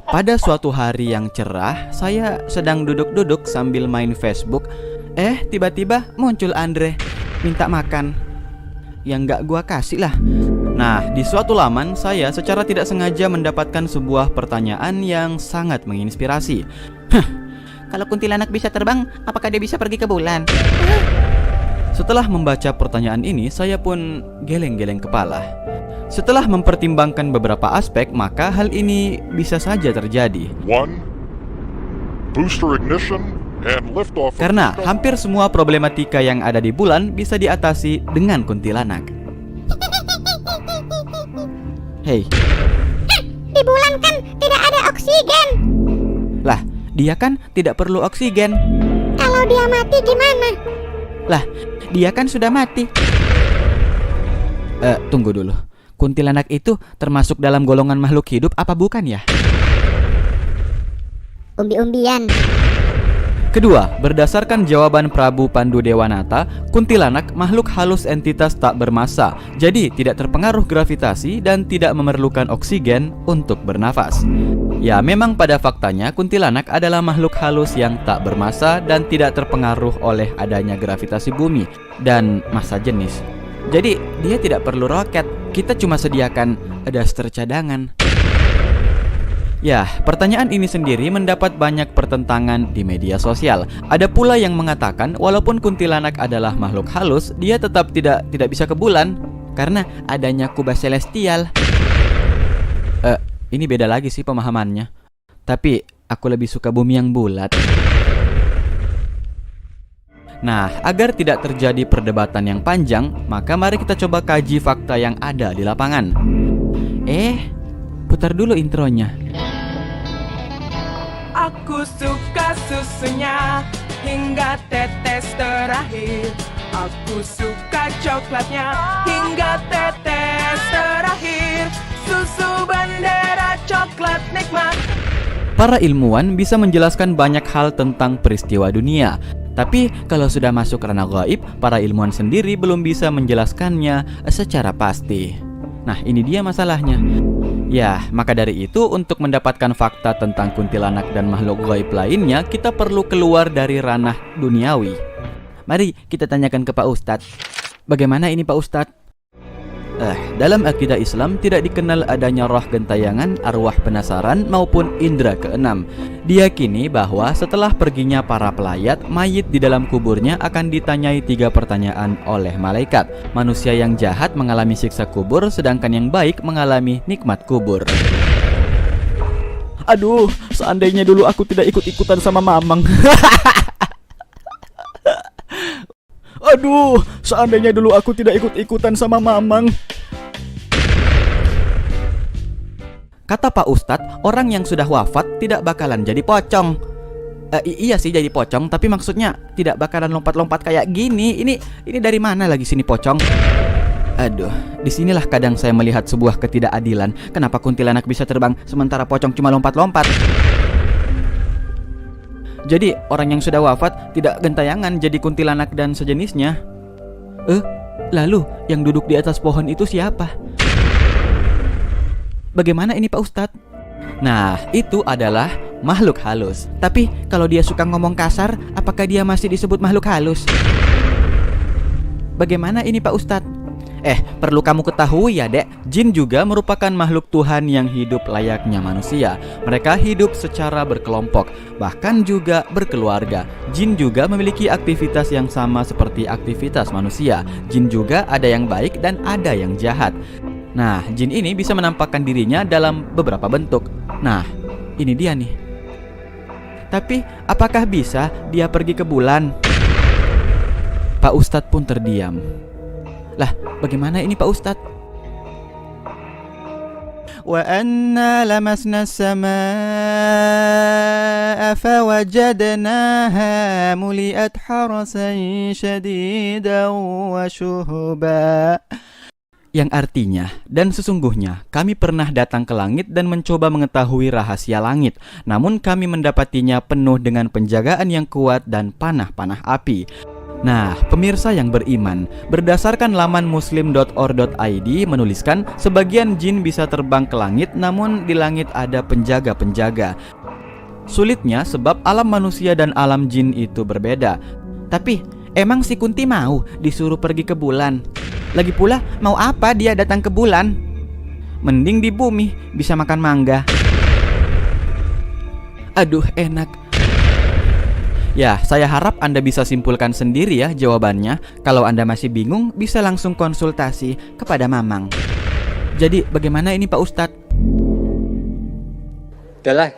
Pada suatu hari yang cerah, saya sedang duduk-duduk sambil main Facebook. Tiba-tiba muncul Andre, minta makan. Yang gak gua kasih lah. Nah, di suatu laman saya secara tidak sengaja mendapatkan sebuah pertanyaan yang sangat menginspirasi. Kalau kuntilanak bisa terbang, apakah dia bisa pergi ke bulan? Setelah membaca pertanyaan ini, saya pun geleng-geleng kepala. Setelah mempertimbangkan beberapa aspek, maka hal ini bisa saja terjadi. One, booster ignition and liftoff. Karena hampir semua problematika yang ada di bulan bisa diatasi dengan kuntilanak. Hei, Di bulan kan tidak ada oksigen. lah, dia kan tidak perlu oksigen. Kalau dia mati gimana? Lah, dia kan sudah mati. Tunggu dulu. Kuntilanak itu termasuk dalam golongan makhluk hidup apa bukan ya? Umbi-umbian. Kedua, berdasarkan jawaban Prabu Pandu Dewanata, kuntilanak makhluk halus entitas tak bermassa, jadi tidak terpengaruh gravitasi dan tidak memerlukan oksigen untuk bernafas. Ya, memang pada faktanya kuntilanak adalah makhluk halus yang tak bermassa dan tidak terpengaruh oleh adanya gravitasi bumi dan massa jenis. Jadi, dia tidak perlu roket, kita cuma sediakan daster cadangan. Ya, pertanyaan ini sendiri mendapat banyak pertentangan di media sosial. Ada pula yang mengatakan walaupun kuntilanak adalah makhluk halus, dia tetap tidak bisa ke bulan karena adanya kubah celestial. Ini beda lagi sih pemahamannya. Tapi aku lebih suka bumi yang bulat. Nah, agar tidak terjadi perdebatan yang panjang, maka mari kita coba kaji fakta yang ada di lapangan. Putar dulu intronya. Aku suka susunya hingga tetes terakhir. Aku suka coklatnya hingga tetes terakhir. Susu bendera coklat nikmat. Para ilmuwan bisa menjelaskan banyak hal tentang peristiwa dunia. Tapi kalau sudah masuk ranah gaib, para ilmuwan sendiri belum bisa menjelaskannya secara pasti. Nah, ini dia masalahnya. Ya, maka dari itu untuk mendapatkan fakta tentang kuntilanak dan makhluk gaib lainnya, kita perlu keluar dari ranah duniawi. Mari kita tanyakan ke Pak Ustadz. Bagaimana ini Pak Ustadz? Dalam akidah Islam tidak dikenal adanya roh gentayangan, arwah penasaran maupun indera keenam. Diyakini bahwa setelah perginya para pelayat, mayit di dalam kuburnya akan ditanyai 3 pertanyaan oleh malaikat. Manusia yang jahat mengalami siksa kubur, sedangkan yang baik mengalami nikmat kubur. Aduh, seandainya dulu aku tidak ikut-ikutan sama Mamang. Aduh, seandainya dulu aku tidak ikut-ikutan sama Mamang. Kata Pak Ustadz, orang yang sudah wafat tidak bakalan jadi pocong. Iya sih jadi pocong, tapi maksudnya tidak bakalan lompat-lompat kayak gini. Ini dari mana lagi sini pocong? Aduh, disinilah kadang saya melihat sebuah ketidakadilan. Kenapa kuntilanak bisa terbang sementara pocong cuma lompat-lompat? Jadi orang yang sudah wafat tidak gentayangan jadi kuntilanak dan sejenisnya. Lalu yang duduk di atas pohon itu siapa? Bagaimana ini Pak Ustadz? Nah, itu adalah makhluk halus. Tapi kalau dia suka ngomong kasar, apakah dia masih disebut makhluk halus? Bagaimana ini Pak Ustadz? Perlu kamu ketahui ya dek, jin juga merupakan makhluk Tuhan yang hidup layaknya manusia. Mereka hidup secara berkelompok, bahkan juga berkeluarga. Jin juga memiliki aktivitas yang sama seperti aktivitas manusia. Jin juga ada yang baik dan ada yang jahat. Nah, jin ini bisa menampakkan dirinya dalam beberapa bentuk. Nah, ini dia nih. Tapi, apakah bisa dia pergi ke bulan? Pak Ustadz pun terdiam. Lah, bagaimana ini Pak Ustadz? Wa anna lamasna as-samaa'a fawajadnaha muli'at harasan shadidan wa syuhuba. Yang artinya, dan sesungguhnya kami pernah datang ke langit dan mencoba mengetahui rahasia langit. Namun kami mendapatinya penuh dengan penjagaan yang kuat dan panah-panah api. Nah, pemirsa yang beriman, berdasarkan laman muslim.or.id menuliskan sebagian jin bisa terbang ke langit, namun di langit ada penjaga-penjaga. Sulitnya sebab alam manusia dan alam jin itu berbeda. Tapi, emang si Kunti mau disuruh pergi ke bulan? Lagi pula, mau apa dia datang ke bulan? Mending di bumi, bisa makan mangga. Aduh, enak. Ya, saya harap Anda bisa simpulkan sendiri ya jawabannya. Kalau Anda masih bingung, bisa langsung konsultasi kepada Mamang. Jadi, bagaimana ini Pak Ustadz? Udahlah,